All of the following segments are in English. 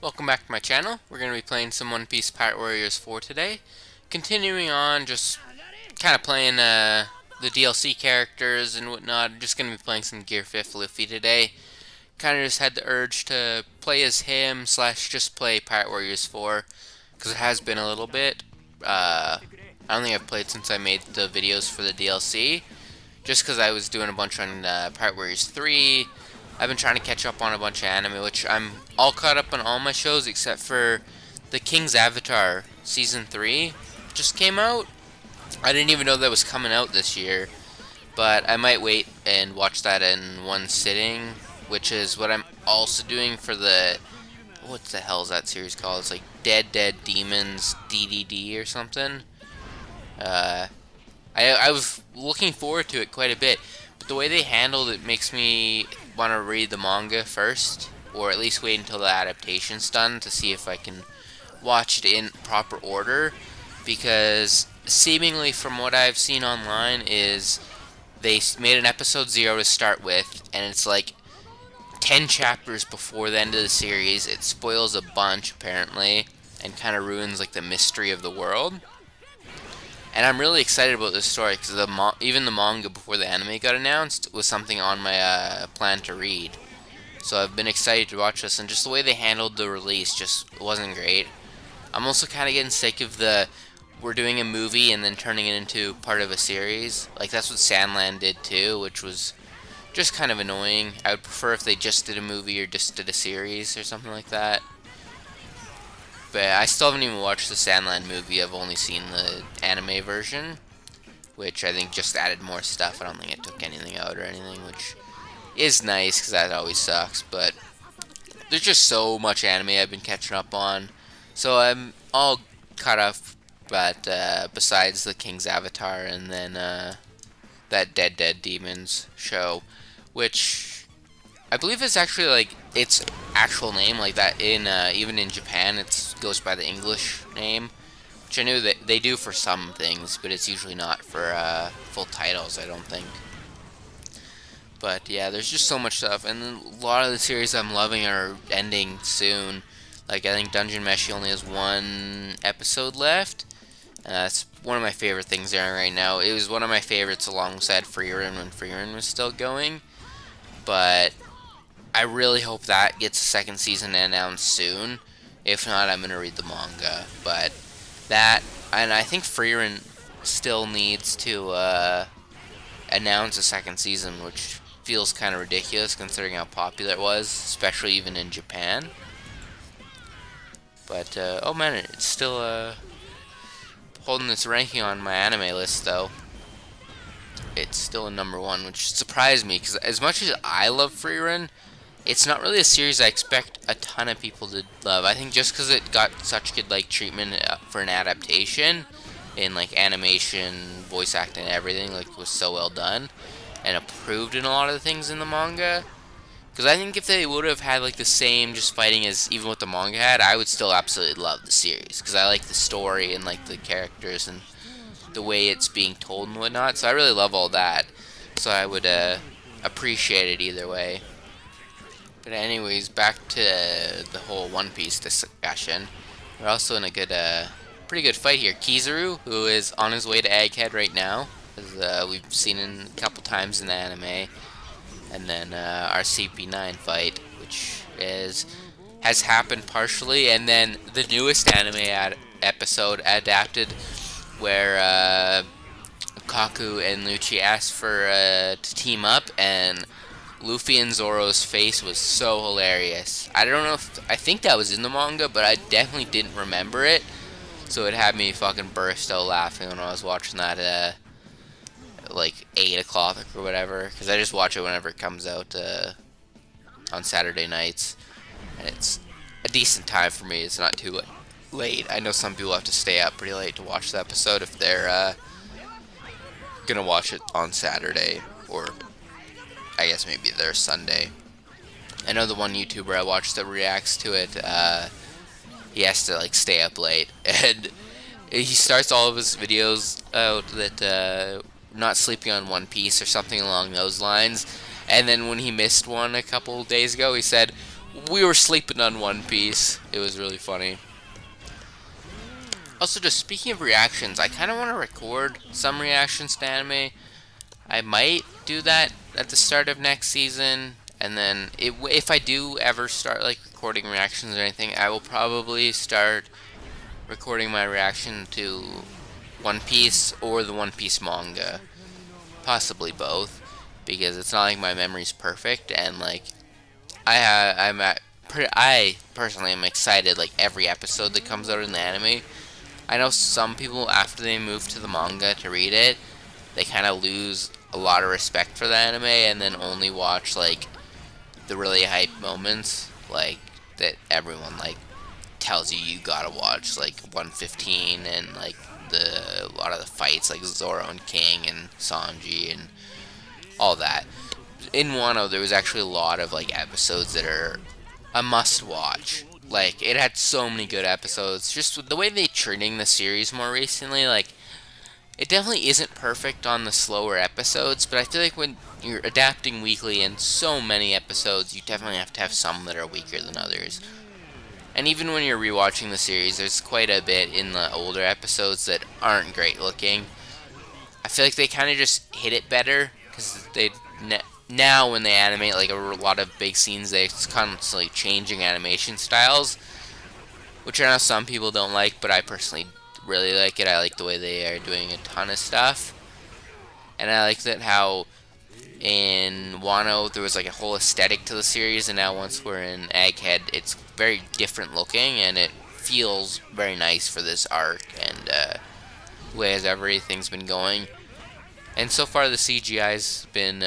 Welcome back to my channel. We're going to be playing some One Piece Pirate Warriors 4 today. Continuing on, just kind of playing the DLC characters and whatnot. Just going to be playing some Gear 5th Luffy today. Kind of just had the urge to play as him / just play Pirate Warriors 4. Because it has been a little bit. I don't think I've played since I made the videos for the DLC. Just because I was doing a bunch on Pirate Warriors 3. I've been trying to catch up on a bunch of anime, which I'm all caught up on all my shows except for the King's Avatar Season 3 just came out. I didn't even know that was coming out this year, but I might wait and watch that in one sitting, which is what I'm also doing for the, what the hell is that series called? It's like Dead Demons DDD or something. I was looking forward to it quite a bit, but the way they handled it makes me want to read the manga first, or at least wait until the adaptation's done to see if I can watch it in proper order, because seemingly from what I've seen online is they made an episode 0 to start with, and it's like 10 chapters before the end of the series. It spoils a bunch apparently, and kind of ruins like the mystery of the world. And I'm really excited about this story because even the manga before the anime got announced was something on my plan to read. So I've been excited to watch this, and just the way they handled the release just wasn't great. I'm also kind of getting sick of we're doing a movie and then turning it into part of a series. Like that's what Sandland did too, which was just kind of annoying. I would prefer if they just did a movie or just did a series or something like that. But I still haven't even watched the Sandland movie. I've only seen the anime version, which I think just added more stuff. I don't think it took anything out or anything, which is nice because that always sucks. But there's just so much anime I've been catching up on, so I'm all caught up. But besides the King's Avatar and then that Dead Demons show, which I believe it's actually like its actual name, like that in even in Japan it goes by the English name, which I knew that they do for some things, but it's usually not for full titles, I don't think. But yeah, there's just so much stuff, and a lot of the series I'm loving are ending soon. Like I think Dungeon Meshi only has one episode left, and that's one of my favorite things there right now. It was one of my favorites alongside Freerun when Freerun was still going, but I really hope that gets a second season announced soon. If not, I'm going to read the manga. But that, and I think Freerun still needs to announce a second season, which feels kind of ridiculous considering how popular it was, especially even in Japan. But, oh man, it's still holding its ranking on my anime list, though. It's still in #1, which surprised me, because as much as I love Freerun, it's not really a series I expect a ton of people to love. I think just because it got such good like treatment for an adaptation in like animation, voice acting, and everything, like was so well done and approved in a lot of the things in the manga. Because I think if they would have had like the same just fighting as even what the manga had, I would still absolutely love the series because I like the story and like the characters and the way it's being told and whatnot. So I really love all that. So I would appreciate it either way. But anyways, back to the whole One Piece discussion. We're also in a pretty good fight here. Kizaru, who is on his way to Egghead right now, as we've seen him a couple times in the anime, and then our CP9 fight, which has happened partially, and then the newest anime episode adapted, where Kaku and Lucci asked for to team up, and Luffy and Zoro's face was so hilarious. I don't know I think that was in the manga, but I definitely didn't remember it. So it had me fucking burst out laughing when I was watching that like 8 o'clock or whatever. Because I just watch it whenever it comes out on Saturday nights. And it's a decent time for me. It's not too late. I know some people have to stay up pretty late to watch the episode if they're gonna watch it on Saturday, or I guess maybe their Sunday. I know the one YouTuber I watch that reacts to it, he has to like stay up late, and he starts all of his videos out that not sleeping on One Piece or something along those lines, And then when he missed one a couple days ago, he said, "We were sleeping on One Piece." It was really funny. Also, just speaking of reactions, I kind of want to record some reactions to anime. I might do that at the start of next season, and then if I do ever start like recording reactions or anything, I will probably start recording my reaction to One Piece or the One Piece manga, possibly both, because it's not like my memory's perfect, and like I personally am excited like every episode that comes out in the anime. I know some people, after they move to the manga to read it, they kind of lose a lot of respect for the anime and then only watch like the really hype moments, like that everyone like tells you gotta watch, like 115 and like a lot of the fights like Zoro and King and Sanji and all that. In Wano, there was actually a lot of like episodes that are a must watch. Like, it had so many good episodes. Just the way they're treating the series more recently, like, it definitely isn't perfect on the slower episodes, but I feel like when you're adapting weekly in so many episodes, you definitely have to have some that are weaker than others. And even when you're rewatching the series, there's quite a bit in the older episodes that aren't great looking. I feel like they kind of just hit it better, because now when they animate like a lot of big scenes, they're constantly changing animation styles, which I know some people don't like, but I personally really like it. I like the way they are doing a ton of stuff, and I like that how in Wano there was like a whole aesthetic to the series, and now once we're in Egghead, it's very different looking, and it feels very nice for this arc and the way as everything's been going. And so far the CGI's been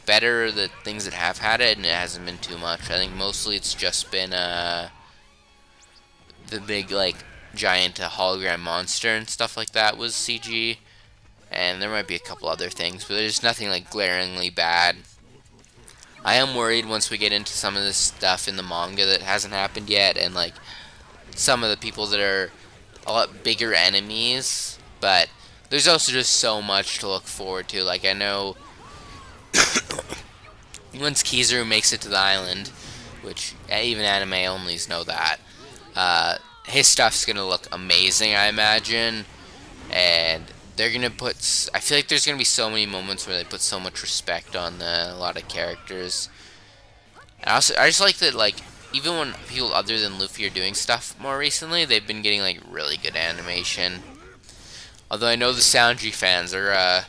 better, the things that have had it, and it hasn't been too much. I think mostly it's just been the big like giant hologram monster and stuff like that was CG, and there might be a couple other things, but there's nothing like glaringly bad. I am worried once we get into some of this stuff in the manga that hasn't happened yet, and like some of the people that are a lot bigger enemies, but there's also just so much to look forward to. Like, I know once Kizaru makes it to the island, which even anime onlys know that, his stuff's gonna look amazing, I imagine. And they're gonna put. I feel like there's gonna be so many moments where they put so much respect on a lot of characters. And also, I just like that, like, even when people other than Luffy are doing stuff more recently, they've been getting like really good animation. Although I know the Sanji fans are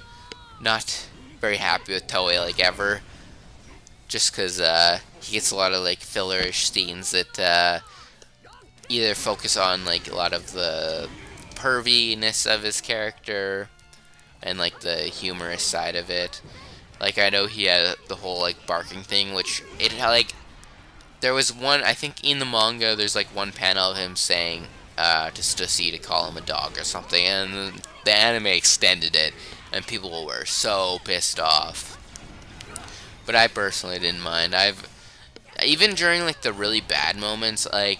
not very happy with Toei like ever, just because he gets a lot of like fillerish scenes that either focus on like a lot of the perviness of his character and like the humorous side of it. Like, I know he had the whole like barking thing, which it had like there was one, I think in the manga there's like one panel of him saying to Stussy to call him a dog or something, and the anime extended it, and people were so pissed off. But I personally didn't mind. Even during like the really bad moments, like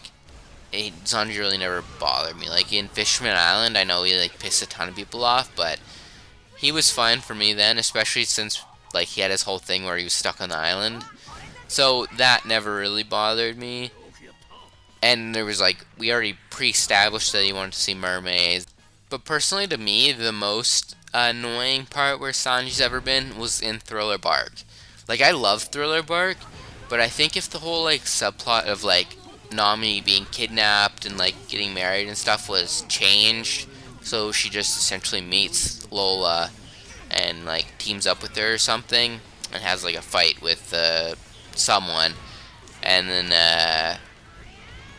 Sanji really never bothered me. Like in Fishman Island, I know he like pissed a ton of people off, but he was fine for me then, especially since like he had his whole thing where he was stuck on the island. So that never really bothered me. And there was like, we already pre-established that he wanted to see mermaids. But personally, to me, the most annoying part where Sanji's ever been was in Thriller Bark. Like, I love Thriller Bark, but I think if the whole like subplot of like Nami being kidnapped and like getting married and stuff was changed, so she just essentially meets Lola and like teams up with her or something and has like a fight with someone, and then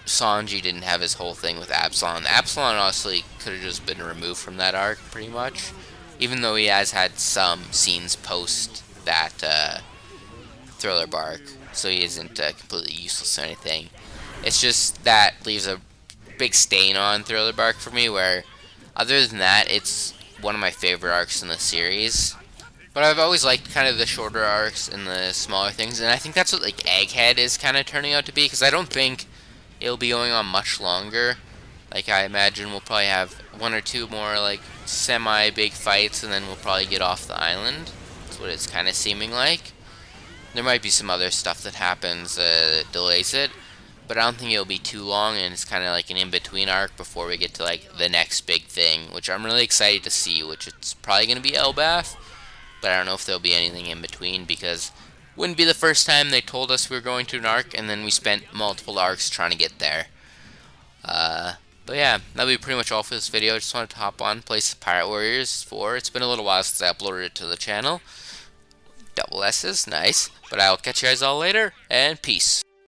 Sanji didn't have his whole thing with Absalom. Absalom honestly could have just been removed from that arc pretty much, even though he has had some scenes post that Thriller Bark, so he isn't completely useless or anything. It's just that leaves a big stain on Thriller Bark for me, where other than that, it's one of my favorite arcs in the series. But I've always liked kind of the shorter arcs and the smaller things, and I think that's what like Egghead is kind of turning out to be, because I don't think it'll be going on much longer. Like, I imagine we'll probably have one or two more like semi-big fights, and then we'll probably get off the island. That's what it's kind of seeming like. There might be some other stuff that happens that delays it, but I don't think it'll be too long, and it's kind of like an in-between arc before we get to like the next big thing, which I'm really excited to see, which it's probably going to be Elbath, but I don't know if there'll be anything in between, because it wouldn't be the first time they told us we were going to an arc, and then we spent multiple arcs trying to get there. But yeah, that'll be pretty much all for this video. I just wanted to hop on, play some Pirate Warriors 4. It's been a little while since I uploaded it to the channel. Double S's, nice. But I'll catch you guys all later, and peace.